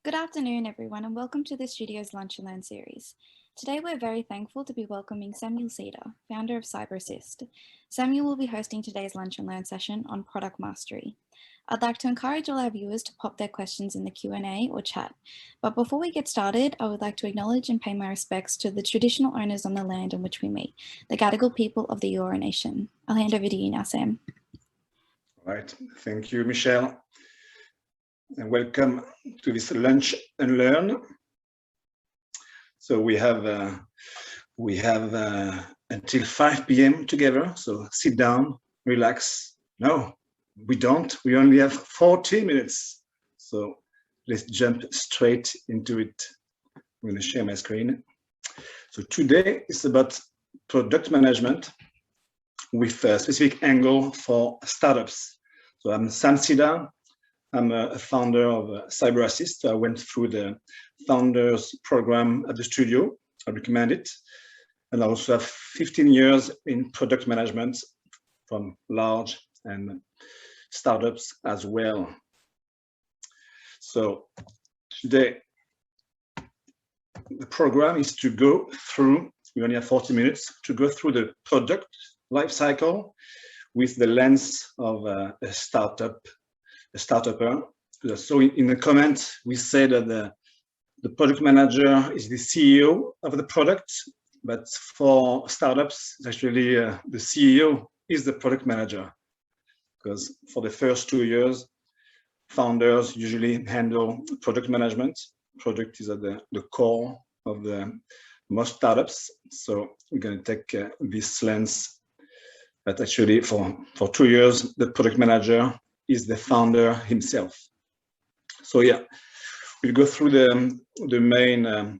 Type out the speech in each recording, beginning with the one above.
Good afternoon, everyone, and welcome to the Studio's Lunch and Learn series. Today, we're very thankful to be welcoming Samuel Cedar, founder of CyberAssist. Samuel will be hosting today's Lunch and Learn session on product mastery. I'd like to encourage all our viewers to pop their questions in the Q&A or chat. But before we get started, I would like to acknowledge and pay my respects to the traditional owners on the land on which we meet, the Gadigal people of the Eora Nation. I'll hand over to you now, Sam. All right, thank you, Michelle. And welcome to this Lunch and Learn. So we have until 5 p.m. together. So sit down, relax. No, we don't. We only have 40 minutes. So let's jump straight into it. I'm going to share my screen. So today is about product management with a specific angle for startups. So I'm Sam Cedar. I'm a founder of CyberAssist. I went through the founders program at the studio. I recommend it. And I also have 15 years in product management from large and startups as well. So today, the program is to go through, we only have 40 minutes, to go through the product lifecycle with the lens of a startupper. So in the comments, we say that the product manager is the CEO of the product, but for startups, actually the CEO is the product manager, because for the first 2 years, founders usually handle product management. Product is at the core of the most startups. So we're going to take this lens, but actually for 2 years, the product manager is the founder himself. So yeah, we'll go through the main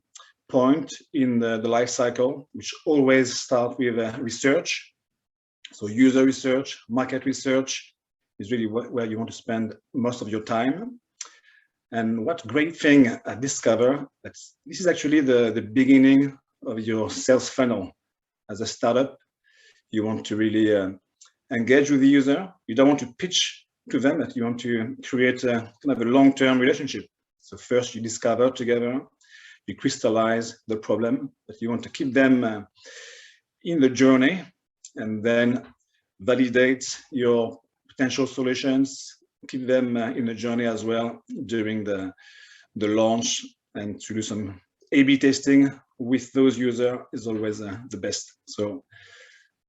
point in the life cycle, which always start with research. So user research, market research is really where you want to spend most of your time. And what great thing I discovered, this is actually the beginning of your sales funnel. As a startup, you want to really engage with the user. You don't want to pitch to them, that you want to create a kind of a long-term relationship. So first you discover together, you crystallize the problem, but you want to keep them in the journey, and then validate your potential solutions, keep them in the journey as well during the launch, and to do some A/B testing with those users is always the best. So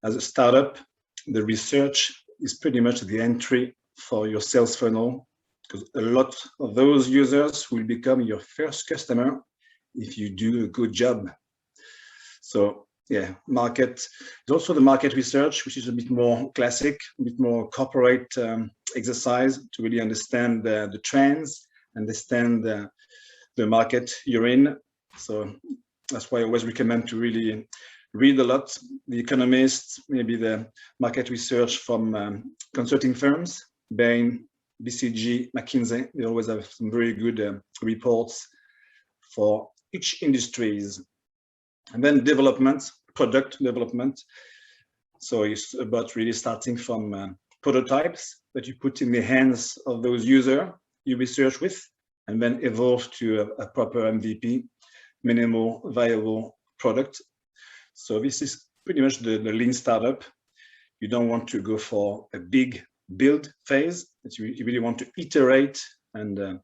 as a startup, the research is pretty much the entry for your sales funnel, because a lot of those users will become your first customer if you do a good job. So yeah, market is also the market research, which is a bit more classic, a bit more corporate exercise to really understand the trends, understand the market you're in. So that's why I always recommend to really read a lot, The Economist, maybe the market research from consulting firms, Bain, BCG, McKinsey. They always have some very good reports for each industries. And then development, product development. So it's about really starting from prototypes that you put in the hands of those users you research with, and then evolve to a proper MVP, minimal viable product. So this is pretty much the lean startup. You don't want to go for a big build phase, but you really want to iterate and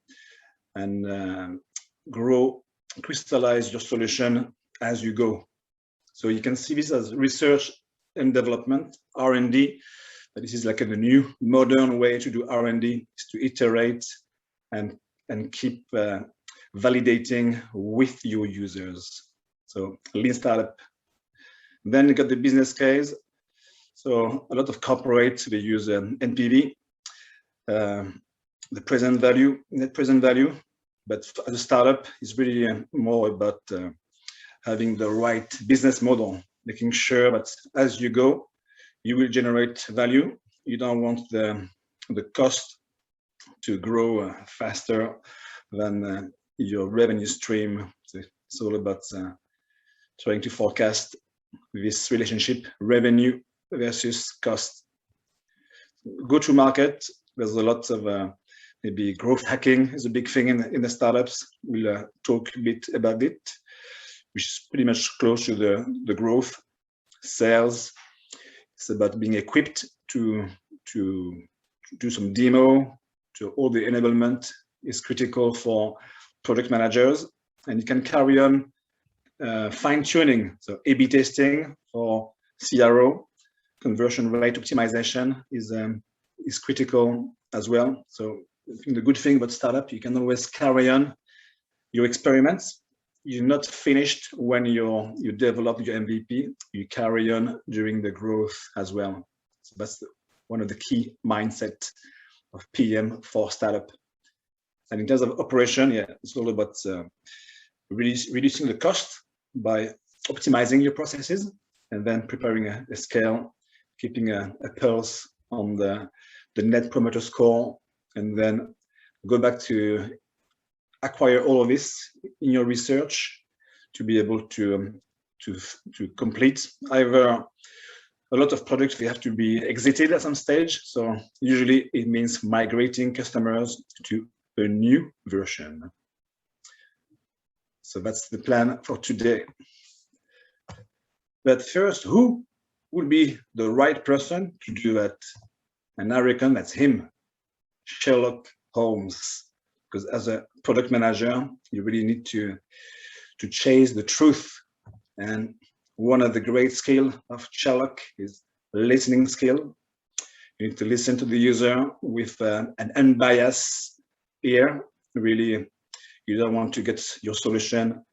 grow, crystallize your solution as you go. So you can see this as research and development, R&D. But this is like a new modern way to do R&D, is to iterate and keep validating with your users. So lean startup. Then you got the business case. So a lot of corporates, they use NPV, the present value, net present value. But as a startup, it's really more about having the right business model, making sure that as you go, you will generate value. You don't want the cost to grow faster than your revenue stream. So it's all about trying to forecast this relationship, revenue versus cost. Go to market. There's a lot of maybe growth hacking is a big thing in the startups. We'll talk a bit about it, which is pretty much close to the growth. Sales, it's about being equipped to do some demo, to all the enablement is critical for product managers, and you can carry on fine-tuning. So A/B testing for CRO, conversion rate optimization is critical as well. So I think the good thing about startup, you can always carry on your experiments. You're not finished when you develop your MVP. You carry on during the growth as well. So that's one of the key mindset of PM for startup. And in terms of operation, yeah, it's all about reducing the cost by optimizing your processes, and then preparing a scale, keeping a pulse on the net promoter score, and then go back to acquire all of this in your research to be able to complete either a lot of products. They have to be exited at some stage. So usually it means migrating customers to a new version. So that's the plan for today. But first, who would be the right person to do that? And I reckon that's him, Sherlock Holmes. Because as a product manager, you really need to chase the truth. And one of the great skills of Sherlock is listening skill. You need to listen to the user with an unbiased ear. Really, you don't want to get your solution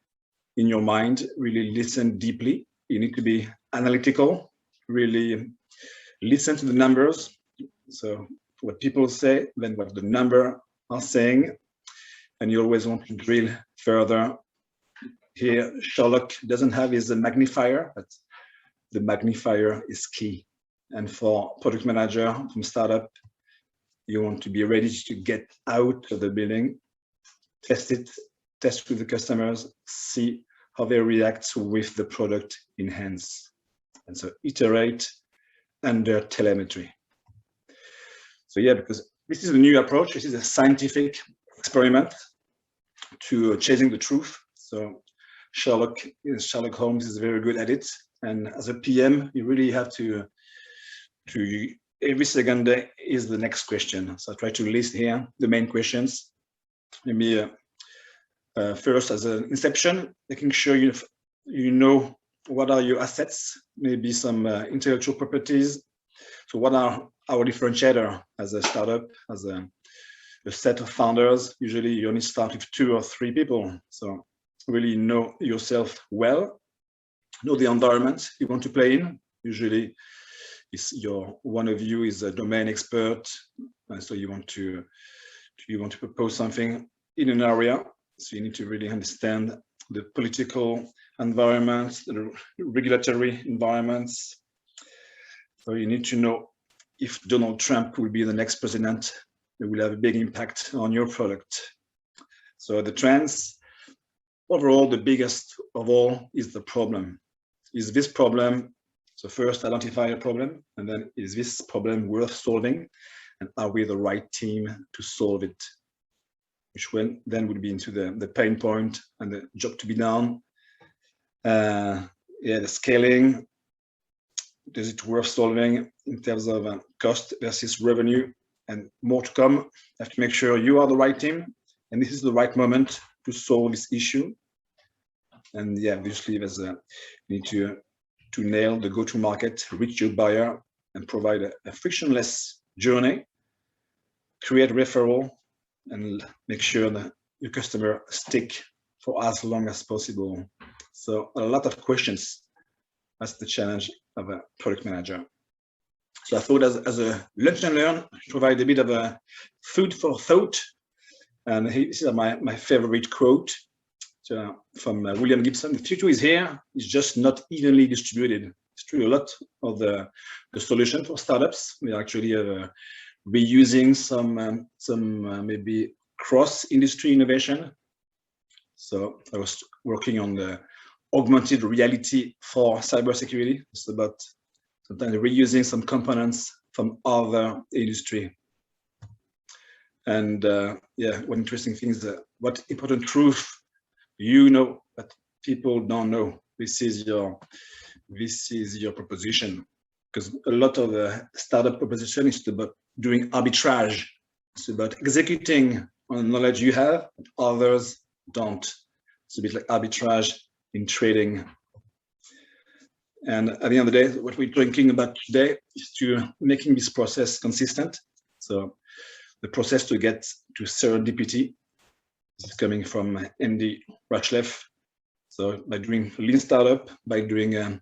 in your mind. Really listen deeply. You need to be analytical. Really listen to the numbers. So what people say, then what the number are saying, and you always want to drill further. Here, Sherlock doesn't have his magnifier, but the magnifier is key. And for product manager from startup, you want to be ready to get out of the building, test it, test with the customers, see how they react with the product in hands. And so iterate under telemetry. So yeah, because this is a new approach. This is a scientific experiment to chasing the truth. So Sherlock Holmes is very good at it. And as a PM, you really have to every second day is the next question. So I try to list here the main questions. Maybe first, as an inception, making sure you know what are your assets, maybe some intellectual properties. So what are our differentiator as a startup, as a set of founders? Usually you only start with 2 or 3 people. So really know yourself well, know the environment you want to play in. Usually one of you is a domain expert, and so you want to propose something in an area. So you need to really understand the political environment, the regulatory environments. So you need to know if Donald Trump will be the next president, it will have a big impact on your product. So the trends, overall, the biggest of all is the problem. Is this problem, so first identify a problem, and then is this problem worth solving? And are we the right team to solve it? Which one then would be into the pain point and the job to be done. Yeah, the scaling. Is it worth solving in terms of cost versus revenue, and more to come? You have to make sure you are the right team, and this is the right moment to solve this issue. And yeah, obviously, you need to nail the go-to-market, reach your buyer, and provide a frictionless journey, create referral, and make sure that your customer stick for as long as possible. So a lot of questions. That's the challenge of a product manager. So I thought as a lunch and learn, provide a bit of a food for thought. And this is my favorite quote from William Gibson. The future is here, it's just not evenly distributed. It's true, a lot of the solution for startups, we are actually reusing some maybe cross-industry innovation. So I was working on the augmented reality for cybersecurity. It's about sometimes reusing some components from other industry. And yeah, one interesting thing is what important truth you know that people don't know. This is your proposition, because a lot of the startup proposition is about doing arbitrage. It's about executing on knowledge you have, others don't. It's a bit like arbitrage in trading. And at the end of the day, what we're talking about today is to making this process consistent. So the process to get to serendipity is coming from Andy Rachleff. So by doing lean startup, by doing a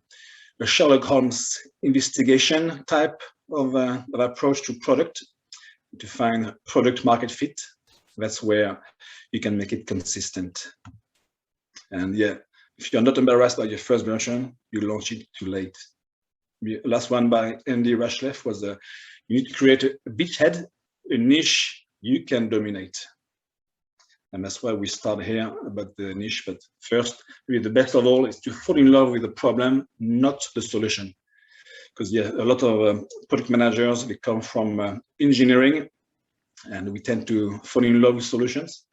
Sherlock Holmes investigation type of approach to product, to find product market fit, that's where you can make it consistent. And yeah, if you're not embarrassed by your first version, you launch it too late. The last one by Andy Rachleff was you need to create a beachhead, a niche you can dominate. And that's why we start here about the niche. But first, really the best of all is to fall in love with the problem, not the solution. Because yeah, a lot of product managers, they come from engineering, and we tend to fall in love with solutions.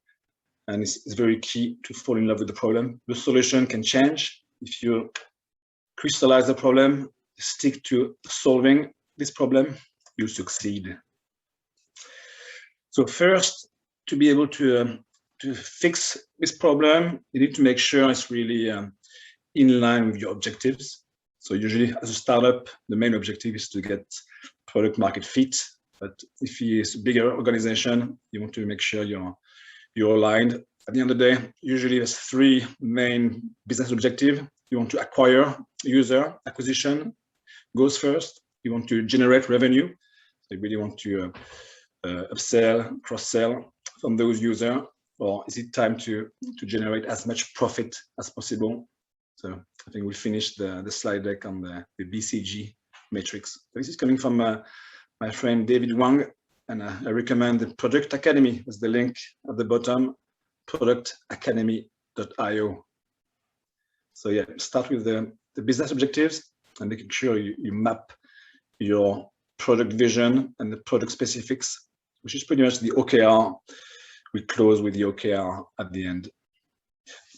And it's very key to fall in love with the problem. The solution can change. If you crystallize the problem, stick to solving this problem, you'll succeed. So first, to be able to fix this problem, you need to make sure it's really in line with your objectives. So usually as a startup, the main objective is to get product market fit. But if it's a bigger organization, you want to make sure you're aligned. At the end of the day, usually there's three main business objectives. You want to acquire user acquisition goes first. You want to generate revenue. So you really want to upsell, cross-sell from those users, or is it time to generate as much profit as possible? So I think we finished the slide deck on the BCG matrix. This is coming from my friend David Wang, and I recommend the Product Academy. There's the link at the bottom, productacademy.io. So yeah, start with the business objectives and making sure you map your product vision and the product specifics, which is pretty much the OKR. We close with the OKR at the end.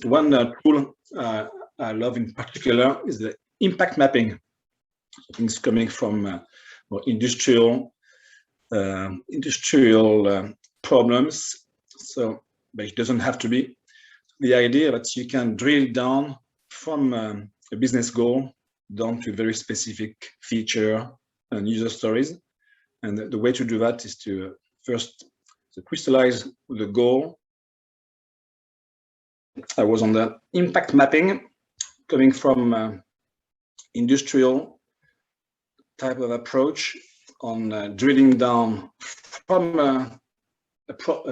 One tool I love in particular is the impact mapping. I think it's coming from more industrial problems. So, but it doesn't have to be. The idea that you can drill down from a business goal down to very specific feature and user stories. And the way to do that is to first crystallize the goal. I was on the impact mapping, coming from industrial type of approach on drilling down from a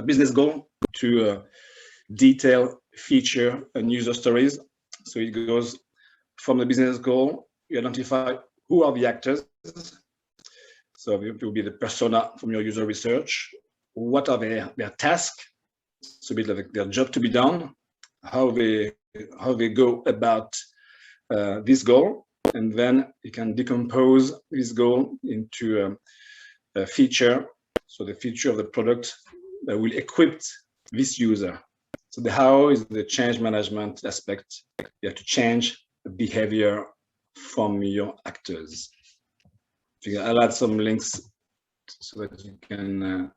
business goal to detail feature and user stories. So it goes from the business goal, you identify who are the actors. So it will be the persona from your user research. What are their tasks? So a bit like their job to be done, how they go about this goal, and then you can decompose this goal into a feature. So the feature of the product that will equip this user. So the how is the change management aspect. You have to change the behavior from your actors. I'll add some links so that you can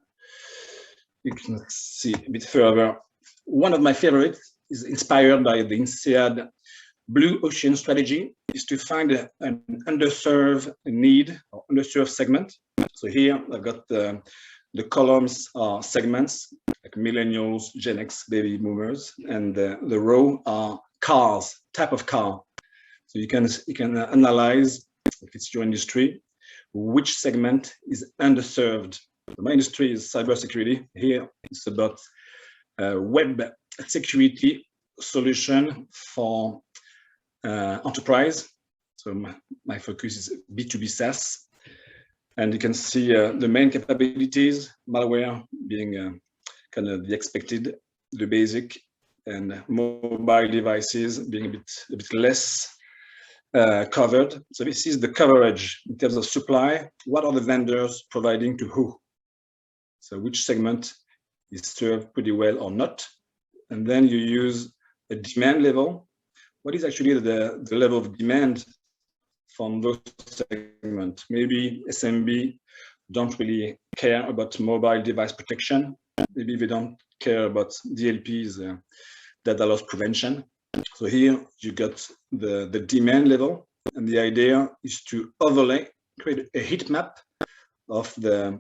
see a bit further. One of my favorites is inspired by the INSEAD Blue Ocean strategy, is to find an underserved need or underserved segment. So here I've got the columns are segments like millennials, Gen X, baby boomers, and the row are cars, type of car. So you can analyze, if it's your industry, which segment is underserved. My industry is cybersecurity. Here it's about web security solution for enterprise. So my focus is B2B SaaS. And you can see the main capabilities, malware being kind of the expected, the basic, and mobile devices being a bit less covered. So this is the coverage in terms of supply. What are the vendors providing to who? So which segment is served pretty well or not. And then you use a demand level. What is actually the level of demand from those segments? Maybe SMB don't really care about mobile device protection. Maybe they don't care about DLPs, data loss prevention. So here you got the demand level, and the idea is to overlay, create a heat map of the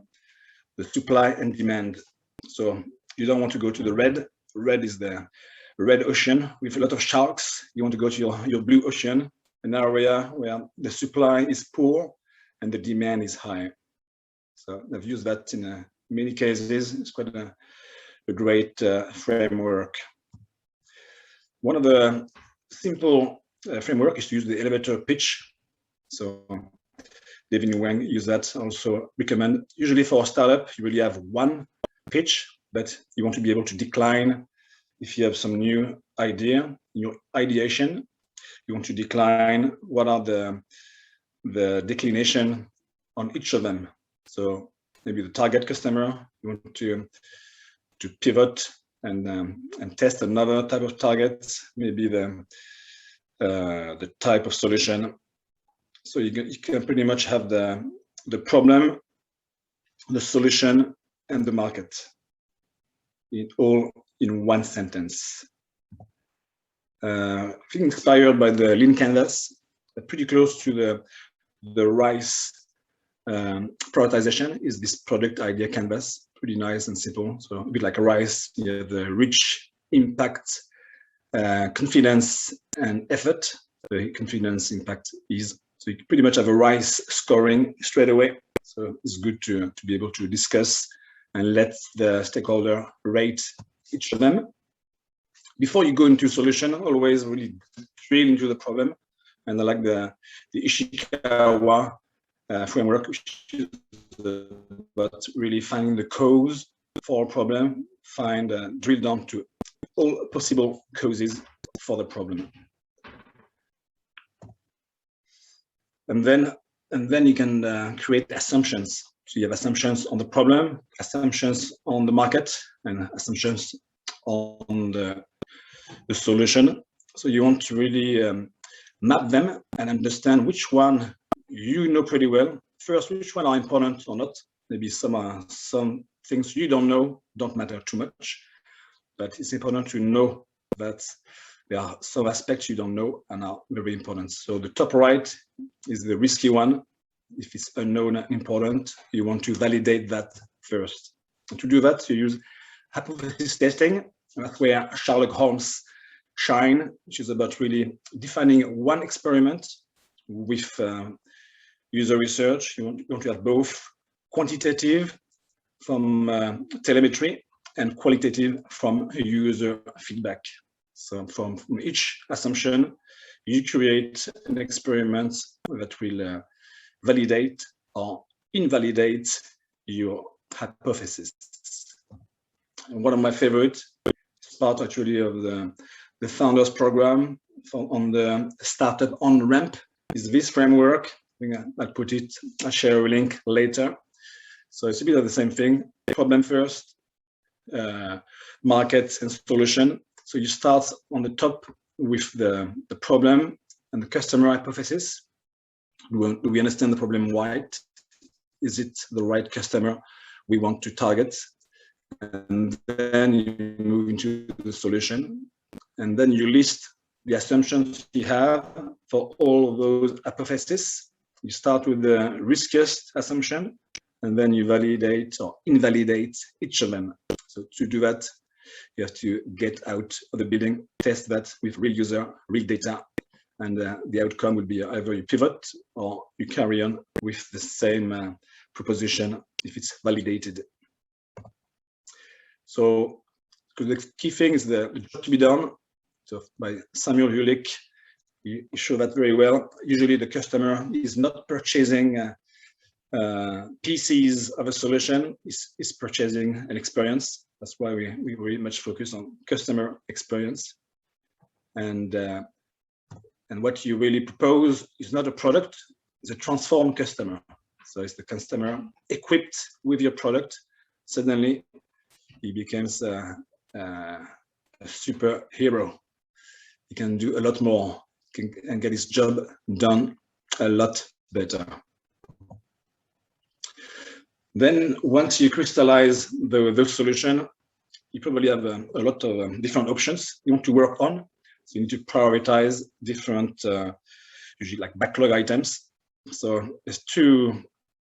supply and demand. So you don't want to go to the red. Red is the red ocean with a lot of sharks. You want to go to your blue ocean, an area where the supply is poor and the demand is high. So I've used that in many cases. It's quite a great framework. One of the simple framework is to use the elevator pitch. So David Wang use that. Also recommend. Usually for a startup, you really have one pitch, but you want to be able to decline if you have some new idea in your ideation. You want to decline what are the declination on each of them. So maybe the target customer, you want to pivot and test another type of target, maybe the type of solution. So you can pretty much have the problem, the solution, and the market all in one sentence. I think inspired by the Lean Canvas, pretty close to the RICE prioritization is this product idea canvas. Pretty nice and simple. So a bit like a RICE, you have the reach, impact, confidence, and effort. The confidence impact is, so you pretty much have a RICE scoring straight away. So it's good to be able to discuss and let the stakeholder rate each of them. Before you go into solution, always really drill into the problem. And I like the Ishikawa framework, which is about really finding the cause for a problem, drill down to all possible causes for the problem. And then you can create assumptions. So you have assumptions on the problem, assumptions on the market, and assumptions on the solution. So you want to really map them and understand which one you know pretty well. First, which one are important or not. Maybe some things you don't know don't matter too much, but it's important to know that there are some aspects you don't know and are very important. So the top right is the risky one. If it's unknown and important, you want to validate that first. And to do that, you use hypothesis testing. That's where Sherlock Holmes shine, which is about really defining one experiment with user research. You want to have both quantitative from telemetry and qualitative from user feedback. So from each assumption, you create an experiment that will validate or invalidate your hypothesis. And one of my favorite part actually of the founders program on the startup on ramp is this framework. I think I'll share a link later. So it's a bit of the same thing, problem first, market and solution. So you start on the top with the problem and the customer hypothesis. Do we understand the problem right? Is it the right customer we want to target? And then you move into the solution. And then you list the assumptions you have for all of those hypotheses. You start with the riskiest assumption, and then you validate or invalidate each of them. So to do that, you have to get out of the building, test that with real user, real data, and the outcome will be either you pivot or you carry on with the same proposition if it's validated. So the key thing is the job to be done. So by Samuel Hulick, you show that very well. Usually the customer is not purchasing pieces of a solution, is purchasing an experience. That's why we very much focus on customer experience. And what you really propose is not a product, it's a transformed customer. So it's the customer equipped with your product, suddenly he becomes a superhero. He can do a lot more and get his job done a lot better. Then once you crystallize the solution, you probably have a lot of different options you want to work on. So you need to prioritize different, usually like backlog items. So there's two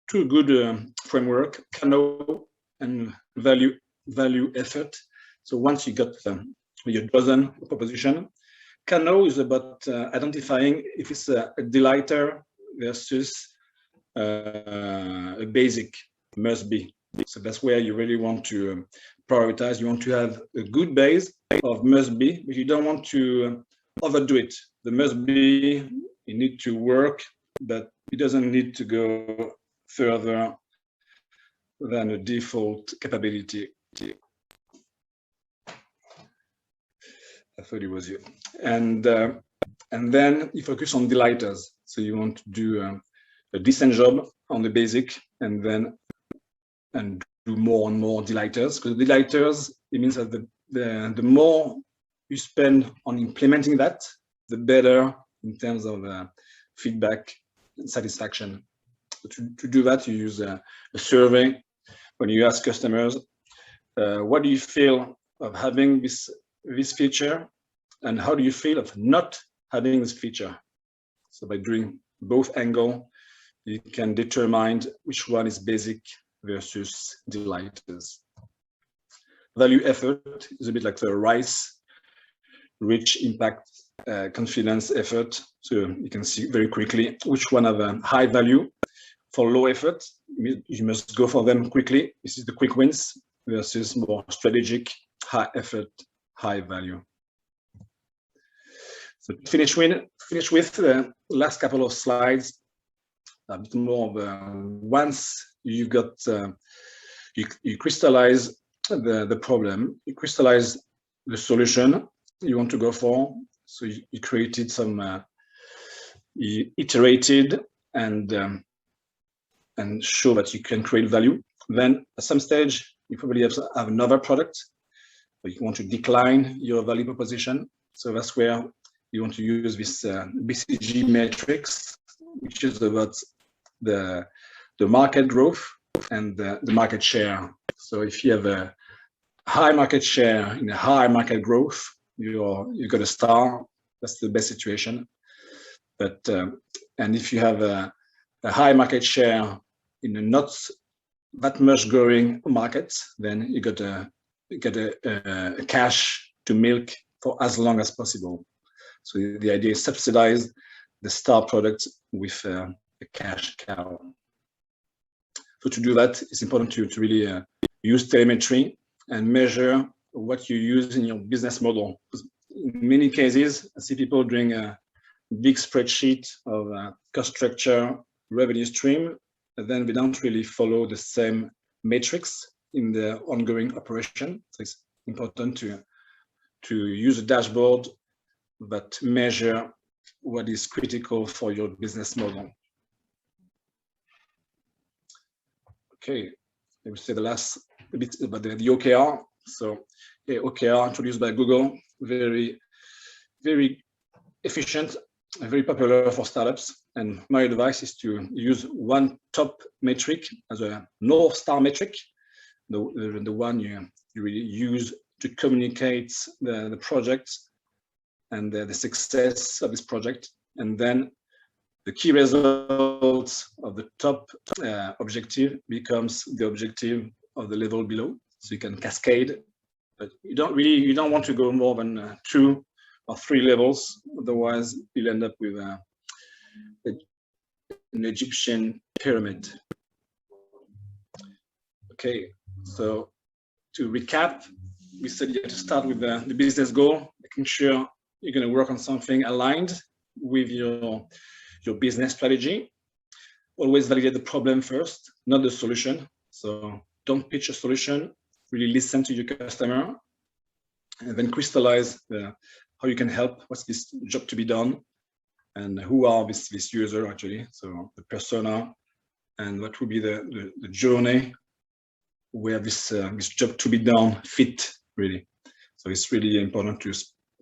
good framework, Kano and value effort. So once you got your dozen proposition, Kano is about identifying if it's a delighter versus a basic must be. So that's where you really want to prioritize. You want to have a good base of must be, but you don't want to overdo it. The must be, you need to work, but it doesn't need to go further than a default capability. I thought it was you. And then you focus on delighters. So you want to do a decent job on the basic, and then do more and more delighters. Because delighters, it means that the more you spend on implementing that, the better in terms of feedback and satisfaction. So to do that, you use a survey. When you ask customers, what do you feel of having this feature, and how do you feel of not having this feature? So by doing both angles, you can determine which one is basic versus delighters. Value effort is a bit like the rice, rich impact, confidence effort. So you can see very quickly which one have a high value. For low effort, you must go for them quickly. This is the quick wins versus more strategic, high effort, high value. So to finish with the last couple of slides, a bit more of once you got you crystallize the problem, you crystallize the solution you want to go for. So you created some, you iterated and show that you can create value. Then at some stage, you probably have another product, but you want to decline your value proposition. So that's where you want to use this BCG matrix, which is about the market growth and the market share. So if you have a high market share in a high market growth, you got a star. That's the best situation. But and if you have a high market share in a not that much growing market, then you got a cash to milk for as long as possible. So the idea is subsidize the star product with a cash cow. So to do that, it's important to really use telemetry and measure what you use in your business model. In many cases, I see people doing a big spreadsheet of cost structure, revenue stream, and then we don't really follow the same matrix in the ongoing operation. So it's important to use a dashboard that measure what is critical for your business model. Okay, let me say the last bit about the OKR. So OKR introduced by Google, very, very efficient, very popular for startups. And my advice is to use one top metric as a North Star metric, the one you really use to communicate the project and the success of this project. And then the key results of the top objective becomes the objective of the level below. So you can cascade, but you don't want to go more than 2 or 3 levels. Otherwise, you'll end up with an Egyptian pyramid. Okay, so to recap, we said you have to start with the business goal, making sure you're going to work on something aligned with your business strategy. Always validate the problem first, not the solution. So don't pitch a solution, really listen to your customer, and then crystallize how you can help, what's this job to be done, and who are this user actually, so the persona, and what will be the journey where this job to be done fit really. So it's really important to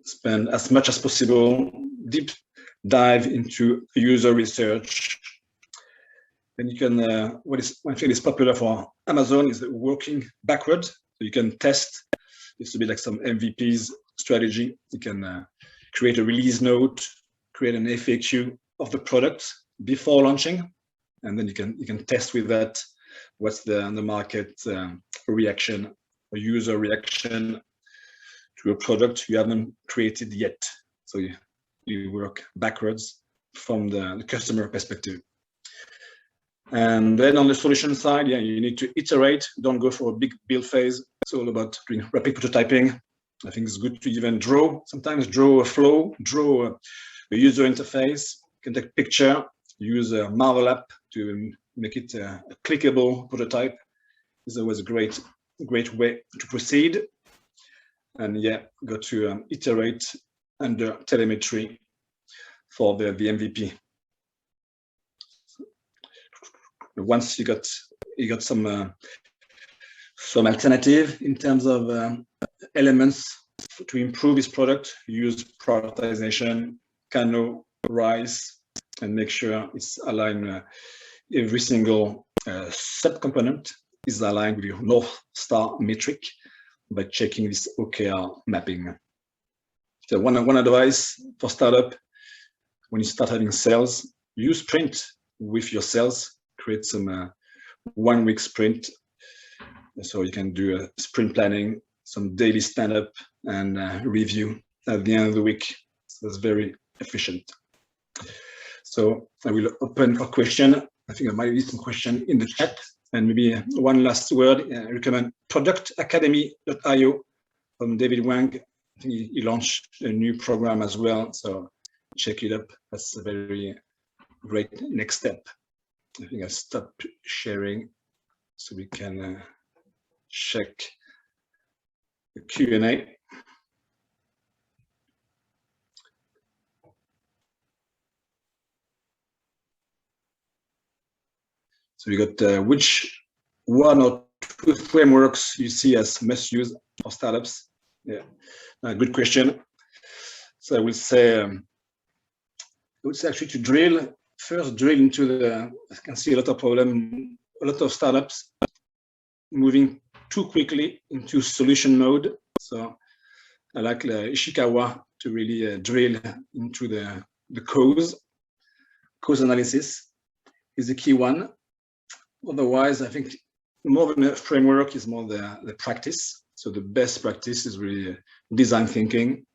spend as much as possible deep dive into user research. And you can, one thing is popular for Amazon is the working backward. So you can test, it's a bit like some MVPs strategy. You can create a release note, create an FAQ of the product before launching, and then you can test with that what's the market reaction or user reaction to a product you haven't created yet. So you work backwards from the customer perspective. And then on the solution side, yeah, you need to iterate. Don't go for a big build phase. It's all about doing rapid prototyping. I think it's good to even sometimes draw a flow, draw a user interface. You can take a picture, use a Marvel app to make it a clickable prototype. It's always a great way to proceed. And yeah, go to iterate under telemetry for the MVP. Once you got some alternative in terms of elements to improve this product, use prioritization, Kano, RISE, and make sure it's aligned. Every single subcomponent is aligned with your North Star metric by checking this OKR mapping. So one advice for startup, when you start having sales, use sprint with your sales. Create some 1 week sprint, so you can do a sprint planning, some daily stand-up and review at the end of the week. So it's very efficient. So I will open for question. I think I might read some question in the chat, and maybe one last word. I recommend productacademy.io from David Wang. I think he launched a new program as well, so check it up. That's a very great next step. I think I stopped sharing so we can check the Q&A. So we got which one or two frameworks you see as must use for startups? Yeah, good question. So I would say actually to drill into the, I can see a lot of startups moving too quickly into solution mode. So I like Ishikawa to really drill into the cause analysis is the key one. Otherwise, I think more than a framework is more the practice. So the best practice is really design thinking,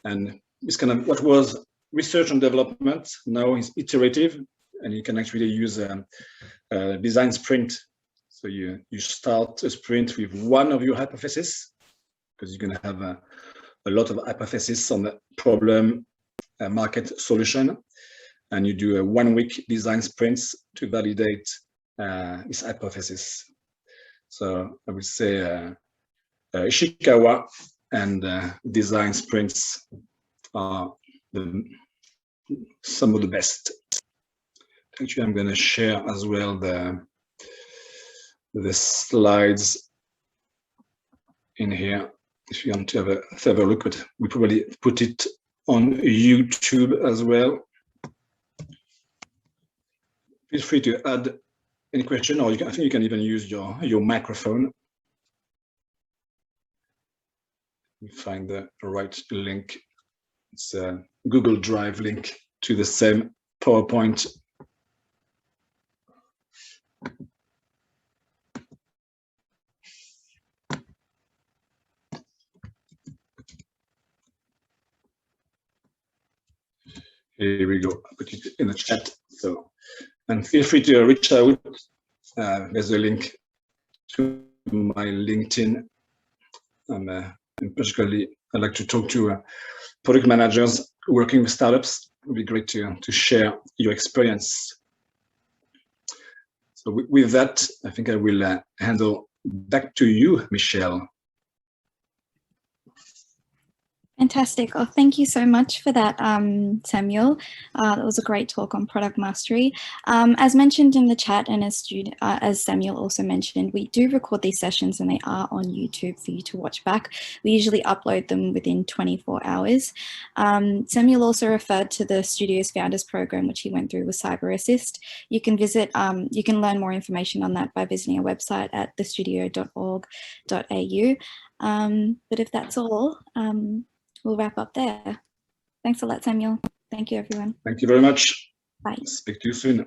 and it's kind of what was research and development now is iterative, and you can actually use a design sprint. So you start a sprint with one of your hypotheses, because you're going to have a lot of hypotheses on the problem, market, solution, and you do a 1 week design sprints to validate this hypothesis. So I would say Ishikawa and design sprints are some of the best. Actually, I'm going to share as well the slides in here if you want to have a look at it. We probably put it on YouTube as well. Feel free to add any question, or I think you can even use your microphone. You find the right link. It's a Google Drive link to the same PowerPoint. Here we go. I put it in the chat. So, and feel free to reach out. There's a link to my LinkedIn, and particularly I like to talk to product managers working with startups. It would be great to share your experience. So with that, I think I will handle back to you, Michelle. Fantastic. Oh, thank you so much for that, Samuel. That was a great talk on product mastery. As mentioned in the chat and as Samuel also mentioned, we do record these sessions and they are on YouTube for you to watch back. We usually upload them within 24 hours. Samuel also referred to the Studio's Founders Program, which he went through with CyberAssist. You can learn more information on that by visiting our website at thestudio.org.au. But if that's all, we'll wrap up there. Thanks a lot, Samuel. Thank you, everyone. Thank you very much. Bye. Speak to you soon.